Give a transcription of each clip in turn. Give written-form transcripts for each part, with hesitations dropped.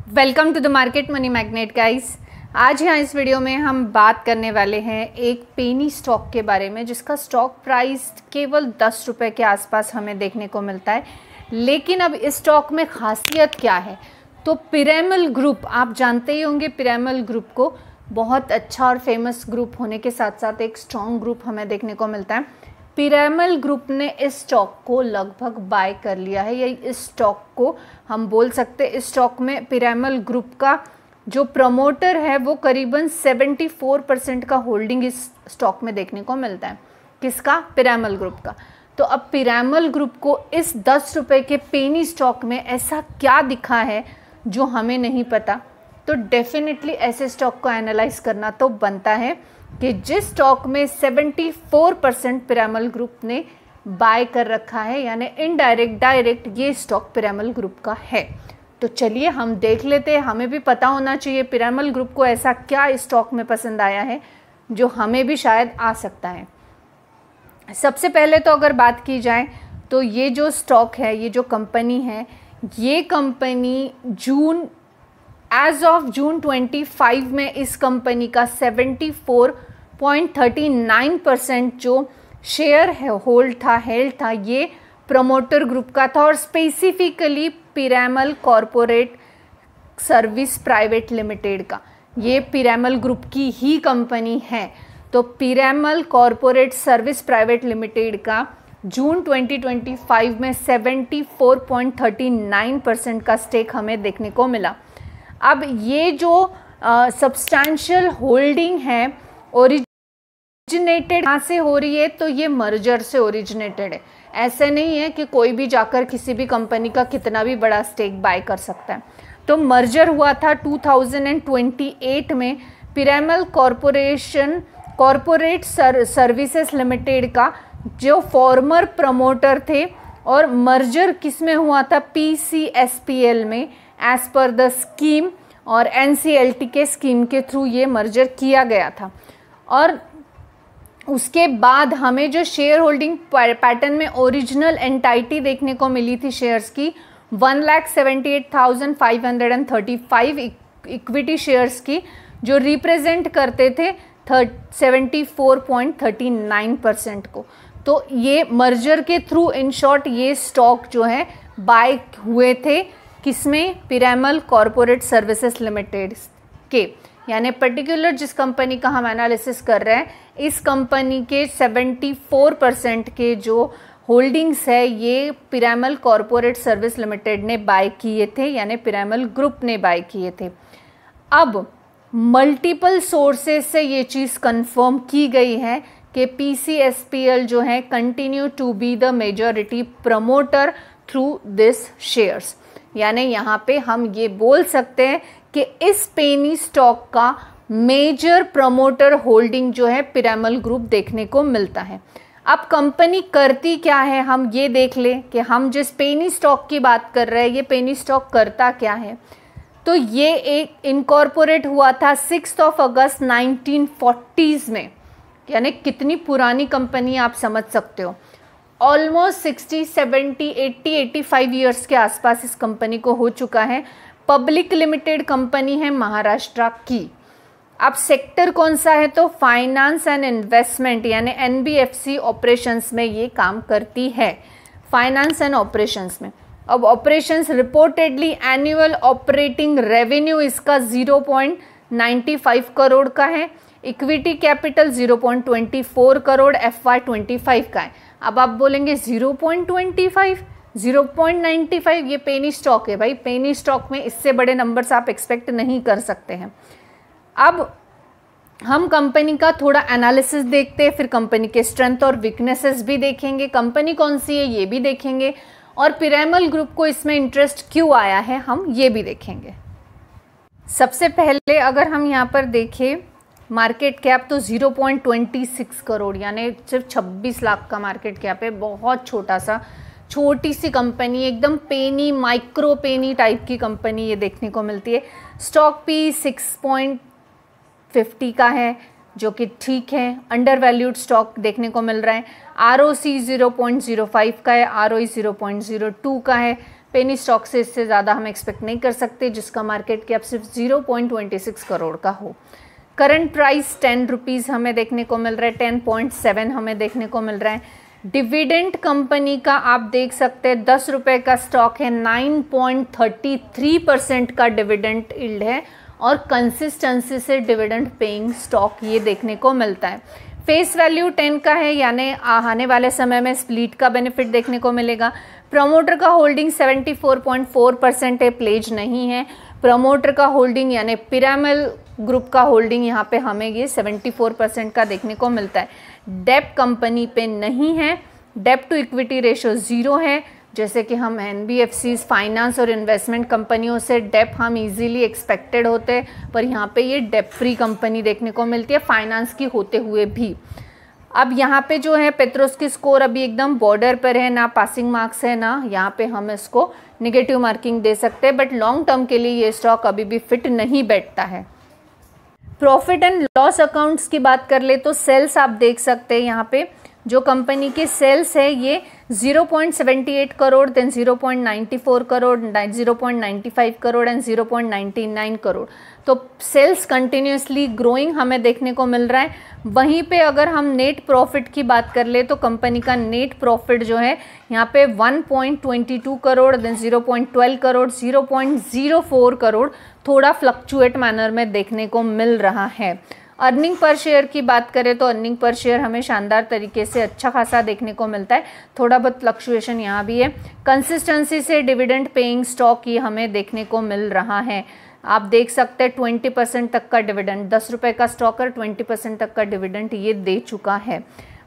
Welcome to the Market Money Magnet guys. आज यहाँ इस वीडियो में हम बात करने वाले हैं एक पेनी स्टॉक के बारे में, जिसका स्टॉक प्राइस केवल 10 रुपये के आसपास हमें देखने को मिलता है। लेकिन अब इस स्टॉक में खासियत क्या है, तो पिरामल ग्रुप, आप जानते ही होंगे पिरामल ग्रुप को, बहुत अच्छा और फेमस ग्रुप होने के साथ साथ एक स्ट्रॉन्ग ग्रुप हमें देखने को मिलता है। पिरामल ग्रुप ने इस स्टॉक को लगभग बाय कर लिया है, या इस स्टॉक को हम बोल सकते हैं, इस स्टॉक में पिरामल ग्रुप का जो प्रमोटर है वो करीबन 74% का होल्डिंग इस स्टॉक में देखने को मिलता है। किसका? पिरामल ग्रुप का। तो अब पिरामल ग्रुप को इस 10 रुपये के पेनी स्टॉक में ऐसा क्या दिखा है जो हमें नहीं पता, तो डेफिनेटली ऐसे स्टॉक को एनालाइज करना तो बनता है कि जिस स्टॉक में 74% पिरामल ग्रुप ने बाय कर रखा है, यानी इनडायरेक्ट डायरेक्ट ये स्टॉक पिरामल ग्रुप का है। तो चलिए हम देख लेते हैं। हमें भी पता होना चाहिए पिरामल ग्रुप को ऐसा क्या इस स्टॉक में पसंद आया है जो हमें भी शायद आ सकता है। सबसे पहले तो अगर बात की जाए तो ये जो स्टॉक है, ये जो कंपनी है, ये कंपनी एज ऑफ जून 25 में इस कंपनी का 74.39% जो शेयर है हेल्ड था ये प्रमोटर ग्रुप का था, और specifically Piramal corporate service private limited का। ये पिरामल ग्रुप की ही कंपनी है। तो Piramal corporate service private limited का जून 2025 में 74.39% का स्टेक हमें देखने को मिला। अब ये जो सब्सटैंशियल होल्डिंग है ओरिजिनेटेड कहाँ से हो रही है, तो ये मर्जर से ओरिजिनेटेड है। ऐसे नहीं है कि कोई भी जाकर किसी भी कंपनी का कितना भी बड़ा स्टेक बाय कर सकता है। तो मर्जर हुआ था 2028 में पिरामल कॉरपोरेट सर्विसेज लिमिटेड का, जो फॉर्मर प्रमोटर थे, और मर्जर किस में हुआ था? PCSPL में, एज पर द स्कीम और NCLT के स्कीम के थ्रू ये मर्जर किया गया था। और उसके बाद हमें जो शेयर होल्डिंग पैटर्न में ओरिजिनल एंटाइटी देखने को मिली थी शेयर्स की, 1,78,535 इक्विटी शेयर्स की, जो रिप्रेजेंट करते थे 74.39% को। तो ये मर्जर के थ्रू, इन शॉर्ट, ये स्टॉक जो है बाय हुए थे किसमें? पिरामल कॉरपोरेट सर्विसेज लिमिटेड के, यानी पर्टिकुलर जिस कंपनी का हम एनालिसिस कर रहे हैं, इस कंपनी के 74% के जो होल्डिंग्स है ये पिरामल कॉरपोरेट सर्विस लिमिटेड ने बाय किए थे, यानी पिरामल ग्रुप ने बाय किए थे। अब मल्टीपल सोर्सेज से ये चीज़ कंफर्म की गई है कि PCSPL जो है continue to be the majority promoter through this shares. यानी यहाँ पे हम ये बोल सकते हैं कि इस पेनी स्टॉक का मेजर प्रमोटर होल्डिंग जो है पिरामल ग्रुप देखने को मिलता है। अब कंपनी करती क्या है, हम ये देख लें कि हम जिस पेनी स्टॉक की बात कर रहे हैं, ये पेनी स्टॉक करता क्या है। तो ये एक इनकॉर्पोरेट हुआ था 6 अगस्त 1940s में, यानी कितनी पुरानी कंपनी आप समझ सकते हो। ऑलमोस्ट 60, 70, 80, 85 ईयर्स के आसपास इस कंपनी को हो चुका है। पब्लिक लिमिटेड कंपनी है महाराष्ट्र की। अब सेक्टर कौन सा है, तो फाइनेंस एंड इन्वेस्टमेंट, यानी NBFC ऑपरेशंस में ये काम करती है, फाइनेंस एंड ऑपरेशंस में। अब operations reportedly annual operating revenue इसका 0.95 करोड़ का है, इक्विटी कैपिटल 0.24 करोड़ FY25 का है। अब आप बोलेंगे 0.25, 0.95, ये पेनी स्टॉक है भाई। पेनी स्टॉक में इससे बड़े नंबर्स आप एक्सपेक्ट नहीं कर सकते हैं। अब हम कंपनी का थोड़ा एनालिसिस देखते हैं, फिर कंपनी के स्ट्रेंथ और वीकनेसेस भी देखेंगे, कंपनी कौन सी है ये भी देखेंगे, और पिरामल ग्रुप को इसमें इंटरेस्ट क्यों आया है हम ये भी देखेंगे। सबसे पहले अगर हम यहाँ पर देखें मार्केट कैप, तो 0.26 करोड़, यानी सिर्फ 26 लाख का मार्केट कैप है। बहुत छोटी सी कंपनी, एकदम पेनी, माइक्रो पेनी टाइप की कंपनी ये देखने को मिलती है। स्टॉक P 6.50 का है, जो कि ठीक है। अंडर वैल्यूड स्टॉक देखने को मिल रहा है। ROC 0.05 का है, ROE 0.02 का है। पेनी स्टॉक से इससे ज़्यादा हम एक्सपेक्ट नहीं कर सकते, जिसका मार्केट कैप सिर्फ 0.26 करोड़ का हो। करंट प्राइस 10 रुपीज़ हमें देखने को मिल रहा है, 10.7 हमें देखने को मिल रहा है। डिविडेंड कंपनी का आप देख सकते हैं 10 रुपये का स्टॉक है, 9.33% का डिविडेंड यील्ड है और कंसिस्टेंसी से डिविडेंड पेइंग स्टॉक ये देखने को मिलता है। फेस वैल्यू 10 का है, यानी आने वाले समय में स्प्लिट का बेनिफिट देखने को मिलेगा। प्रमोटर का होल्डिंग 74.4% है, प्लेज नहीं है। प्रमोटर का होल्डिंग यानी पिरामिल ग्रुप का होल्डिंग यहाँ पे हमें ये 74% का देखने को मिलता है। डेप कंपनी पे नहीं है, डेप टू इक्विटी रेशो 0 है। जैसे कि हम NBFCs, फाइनेंस और इन्वेस्टमेंट कंपनियों से डेप हम इजीली एक्सपेक्टेड होते, पर यहाँ पे ये डेप फ्री कंपनी देखने को मिलती है फाइनेंस की होते हुए भी। अब यहाँ पे जो है पेट्रोस की स्कोर अभी एकदम बॉर्डर पर है, ना पासिंग मार्क्स है ना यहाँ पे हम इसको निगेटिव मार्किंग दे सकते हैं, बट लॉन्ग टर्म के लिए ये स्टॉक अभी भी फिट नहीं बैठता है। प्रॉफिट एंड लॉस अकाउंट्स की बात कर ले तो सेल्स आप देख सकते हैं यहाँ पे जो कंपनी के सेल्स है ये 0.78 करोड़, देन 0.94 करोड़, 0.95 करोड़ एंड 0.99 करोड़। तो सेल्स कंटिन्यूसली ग्रोइंग हमें देखने को मिल रहा है। वहीं पे अगर हम नेट प्रॉफिट की बात कर ले तो कंपनी का नेट प्रॉफिट जो है यहाँ पे 1.22 करोड़, देन 0.12 करोड़, 0.04 करोड़ थोड़ा फ्लक्चुएट मैनर में देखने को मिल रहा है। अर्निंग पर शेयर की बात करें तो अर्निंग पर शेयर हमें शानदार तरीके से अच्छा खासा देखने को मिलता है, थोड़ा बहुत फ्लक्चुएशन यहाँ भी है। कंसिस्टेंसी से डिविडेंड पेइंग स्टॉक ये हमें देखने को मिल रहा है। आप देख सकते हैं 20% तक का डिविडेंड, 10 रुपये का स्टॉक है, 20% तक का डिविडेंड ये दे चुका है।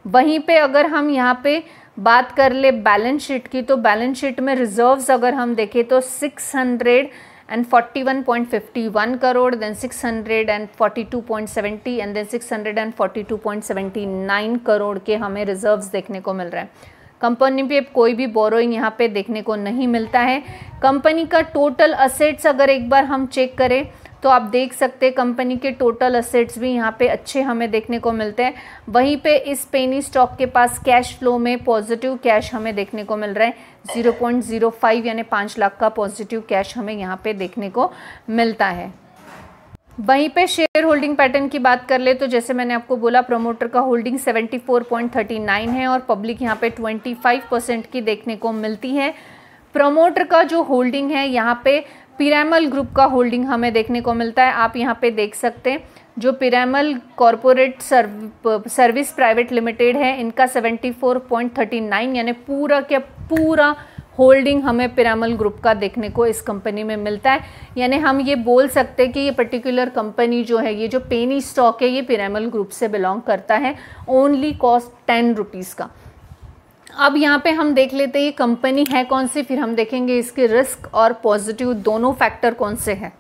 वहीं पे अगर हम यहाँ पे बात कर ले बैलेंस शीट की तो बैलेंस शीट में रिजर्व्स अगर हम देखें तो 641.51 crore, then 642.70 and then 642.79 crore के हमें रिजर्व्स देखने को मिल रहा है। कंपनी पे कोई भी बोरोइंग यहाँ पे देखने को नहीं मिलता है। कंपनी का टोटल असेट्स अगर एक बार हम चेक करें तो आप देख सकते हैं कंपनी के टोटल असेट्स भी यहाँ पे अच्छे हमें देखने को मिलते हैं। वहीं पे इस पेनी स्टॉक के पास कैश फ्लो में पॉजिटिव कैश हमें देखने को मिल रहा है 0.05 यानी 5 लाख का पॉजिटिव कैश हमें यहाँ पे देखने को मिलता है। वहीं पे शेयर होल्डिंग पैटर्न की बात कर ले तो जैसे मैंने आपको बोला प्रमोटर का होल्डिंग 74.39 है और पब्लिक यहाँ पे 25% की देखने को मिलती है। प्रमोटर का जो होल्डिंग है यहाँ पे पिरामल ग्रुप का होल्डिंग हमें देखने को मिलता है। आप यहाँ पे देख सकते हैं जो Piramal corporate service private limited है इनका 74.39 यानी पूरा क्या पूरा होल्डिंग हमें पिरामल ग्रुप का देखने को इस कंपनी में मिलता है। यानी हम ये बोल सकते हैं कि ये पर्टिकुलर कंपनी जो है ये जो पेनी स्टॉक है ये पिरामल ग्रुप से बिलोंग करता है। ओनली कॉस्ट 10 रुपीज़ का। अब यहाँ पे हम देख लेते हैं ये कंपनी है कौन सी, फिर हम देखेंगे इसके रिस्क और पॉजिटिव दोनों फैक्टर कौन से हैं।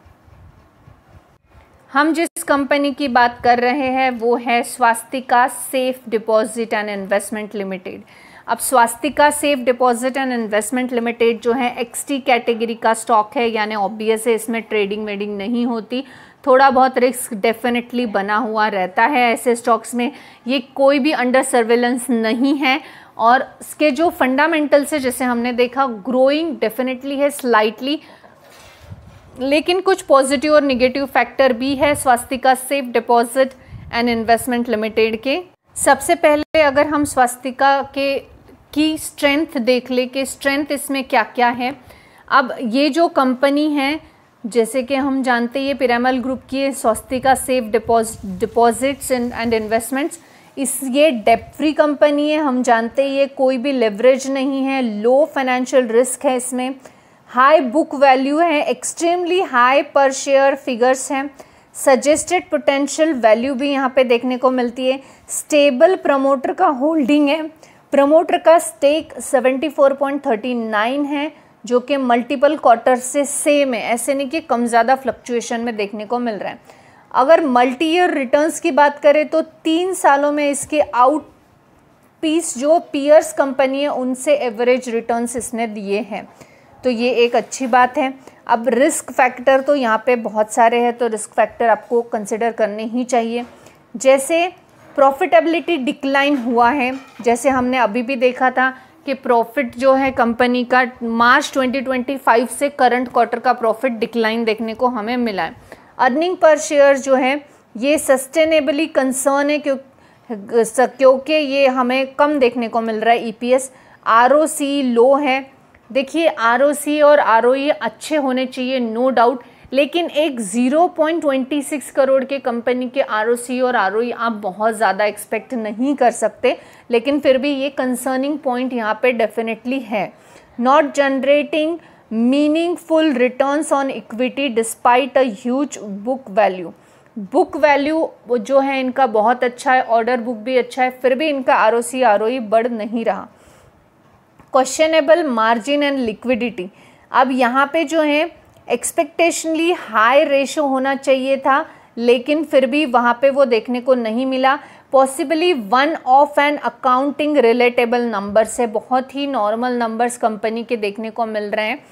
हम जिस कंपनी की बात कर रहे हैं वो है Swastika safe deposit and investment limited. अब Swastika safe deposit and investment limited जो है XT कैटेगरी का स्टॉक है, यानी ऑब्वियस है इसमें ट्रेडिंग वेडिंग नहीं होती, थोड़ा बहुत रिस्क डेफिनेटली बना हुआ रहता है ऐसे स्टॉक्स में। ये कोई भी अंडर सर्वेलेंस नहीं है और इसके जो फंडामेंटल्स है जैसे हमने देखा ग्रोइंग डेफिनेटली है स्लाइटली, लेकिन कुछ पॉजिटिव और निगेटिव फैक्टर भी है Swastika safe deposit and investment limited के। सबसे पहले अगर हम स्वास्तिका की स्ट्रेंथ देख ले कि स्ट्रेंथ इसमें क्या क्या है। अब ये जो कंपनी है जैसे कि हम जानते हैं ये पिरामल ग्रुप की Swastika safe deposits and investments, ये डेब्ट फ्री कंपनी है। हम जानते हैं ये कोई भी लेवरेज नहीं है, लो फाइनेंशियल रिस्क है इसमें, हाई बुक वैल्यू है, एक्सट्रीमली हाई पर शेयर फिगर्स हैं, सजेस्टेड पोटेंशियल वैल्यू भी यहाँ पे देखने को मिलती है, स्टेबल प्रमोटर का होल्डिंग है, प्रमोटर का स्टेक 74.39 है जो कि मल्टीपल क्वार्टर से सेम है, ऐसे नहीं कि कम ज़्यादा फ्लक्चुएशन में देखने को मिल रहा है। अगर मल्टी ईयर रिटर्न्स की बात करें तो 3 सालों में इसके आउट पीस जो पीयर्स कंपनी है उनसे एवरेज रिटर्न्स इसने दिए हैं, तो ये एक अच्छी बात है। अब रिस्क फैक्टर तो यहाँ पे बहुत सारे हैं, तो रिस्क फैक्टर आपको कंसिडर करने ही चाहिए। जैसे प्रॉफिटेबिलिटी डिक्लाइन हुआ है, जैसे हमने अभी भी देखा था कि प्रॉफिट जो है कंपनी का मार्च 2025 से करंट क्वार्टर का प्रॉफिट डिक्लाइन देखने को हमें मिला है। अर्निंग पर शेयर जो है ये सस्टेनेबली कंसर्न है क्योंकि ये हमें कम देखने को मिल रहा है। ईपीएस, आरओसी लो है। देखिए आरओसी और आरओई अच्छे होने चाहिए नो डाउट, लेकिन एक 0.26 करोड़ के कंपनी के आरओसी और आरओई आप बहुत ज़्यादा एक्सपेक्ट नहीं कर सकते, लेकिन फिर भी ये कंसर्निंग पॉइंट यहाँ पे डेफिनेटली है। Not generating meaningful returns on equity despite a huge book value. Book value जो है इनका बहुत अच्छा है, ऑर्डर बुक भी अच्छा है, फिर भी इनका आरओसी आरओई बढ़ नहीं रहा। क्वेश्चनेबल मार्जिन एंड लिक्विडिटी, अब यहाँ पे जो है एक्सपेक्टेशनली हाई रेशो होना चाहिए था, लेकिन फिर भी वहाँ पे वो देखने को नहीं मिला। Possibly one of an accounting relatable numbers है, बहुत ही नॉर्मल नंबर्स कंपनी के देखने को मिल रहे हैं।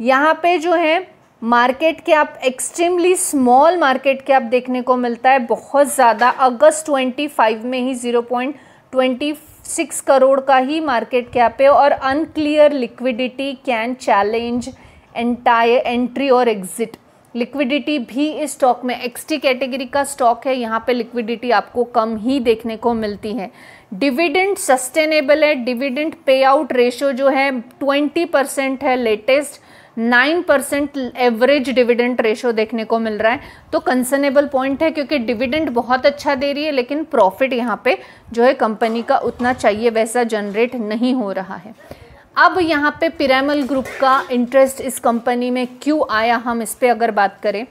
यहाँ पे जो है market cap extremely small market cap देखने को मिलता है, बहुत ज़्यादा। अगस्त 25 में ही 0.26 करोड़ का ही मार्केट कैप है और unclear liquidity can challenge entire entry और एग्जिट। लिक्विडिटी भी इस स्टॉक में एक्सटी कैटेगरी का स्टॉक है, यहाँ पे लिक्विडिटी आपको कम ही देखने को मिलती है। डिविडेंड सस्टेनेबल है, डिविडेंड पे आउट रेशियो जो है 20% है लेटेस्ट, 9% एवरेज डिविडेंड रेशियो देखने को मिल रहा है। तो कंसर्नेबल पॉइंट है क्योंकि डिविडेंड बहुत अच्छा दे रही है, लेकिन प्रॉफिट यहाँ पे जो है कंपनी का उतना चाहिए वैसा जनरेट नहीं हो रहा है। अब यहाँ पे पिरामल ग्रुप का इंटरेस्ट इस कंपनी में क्यों आया, हम इस पे अगर बात करें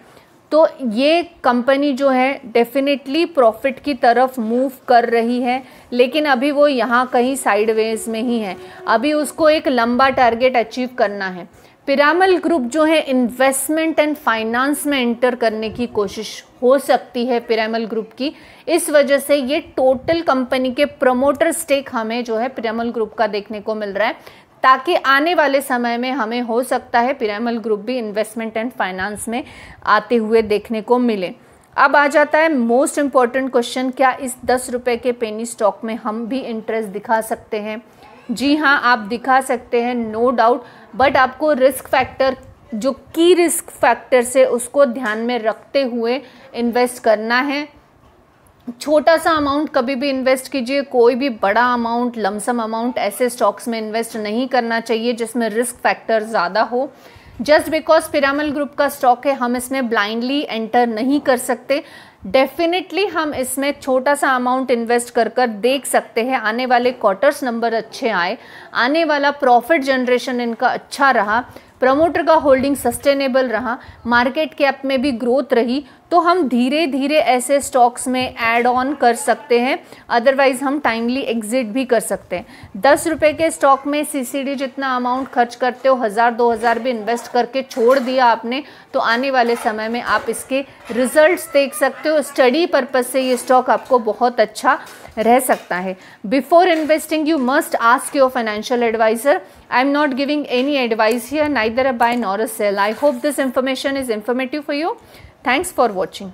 तो ये कंपनी जो है डेफिनेटली प्रॉफिट की तरफ मूव कर रही है, लेकिन अभी वो यहाँ कहीं साइडवेज में ही है। अभी उसको एक लंबा टारगेट अचीव करना है। पिरामल ग्रुप जो है इन्वेस्टमेंट एंड फाइनेंस में एंटर करने की कोशिश हो सकती है पिरामल ग्रुप की, इस वजह से ये टोटल कंपनी के प्रमोटर स्टेक हमें जो है पिरामल ग्रुप का देखने को मिल रहा है, ताकि आने वाले समय में हमें हो सकता है पिरामल ग्रुप भी इन्वेस्टमेंट एंड फाइनेंस में आते हुए देखने को मिले। अब आ जाता है मोस्ट इम्पॉर्टेंट क्वेश्चन, क्या इस 10 रुपये के पेनी स्टॉक में हम भी इंटरेस्ट दिखा सकते हैं? जी हाँ, आप दिखा सकते हैं नो डाउट, बट आपको रिस्क फैक्टर जो की रिस्क फैक्टर से उसको ध्यान में रखते हुए इन्वेस्ट करना है। छोटा सा अमाउंट कभी भी इन्वेस्ट कीजिए, कोई भी बड़ा अमाउंट लमसम अमाउंट ऐसे स्टॉक्स में इन्वेस्ट नहीं करना चाहिए जिसमें रिस्क फैक्टर ज़्यादा हो। जस्ट बिकॉज पिरामल ग्रुप का स्टॉक है हम इसमें ब्लाइंडली एंटर नहीं कर सकते। डेफिनेटली हम इसमें छोटा सा अमाउंट इन्वेस्ट कर देख सकते हैं। आने वाले क्वार्टर्स नंबर अच्छे आए, आने वाला प्रॉफिट जनरेशन इनका अच्छा रहा, प्रमोटर का होल्डिंग सस्टेनेबल रहा, मार्केट कैप में भी ग्रोथ रही, तो हम धीरे धीरे ऐसे स्टॉक्स में ऐड ऑन कर सकते हैं। अदरवाइज हम टाइमली एग्जिट भी कर सकते हैं। 10 रुपये के स्टॉक में सीसीडी जितना अमाउंट खर्च करते हो, 1000-2000 भी इन्वेस्ट करके छोड़ दिया आपने, तो आने वाले समय में आप इसके रिजल्ट्स देख सकते हो। स्टडी पर्पज से ये स्टॉक आपको बहुत अच्छा रह सकता है। Before investing you must ask your financial advisor. I am not giving any advice here, neither a buy nor a sell. I hope this information is informative for you. Thanks for watching.